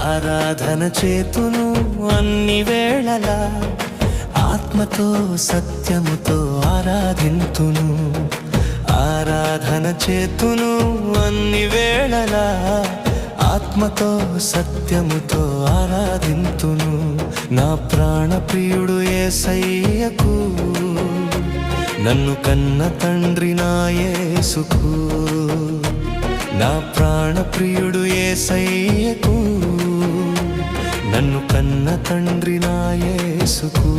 ఆరాధన చేతును అన్ని వేళలా, ఆత్మతో సత్యముతో ఆరాధింతును. ఆరాధన చేతును అన్ని వేళలా, ఆత్మతో సత్యముతో ఆరాధింతును. నా ప్రాణ ప్రియుడు యేసయ్యకు, నన్ను కన్న తండ్రి నా యేసుకు. నా ప్రాణ ప్రియుడు యేసయ్యకు, నన్ను కన్న తండ్రి నా యేసుకు.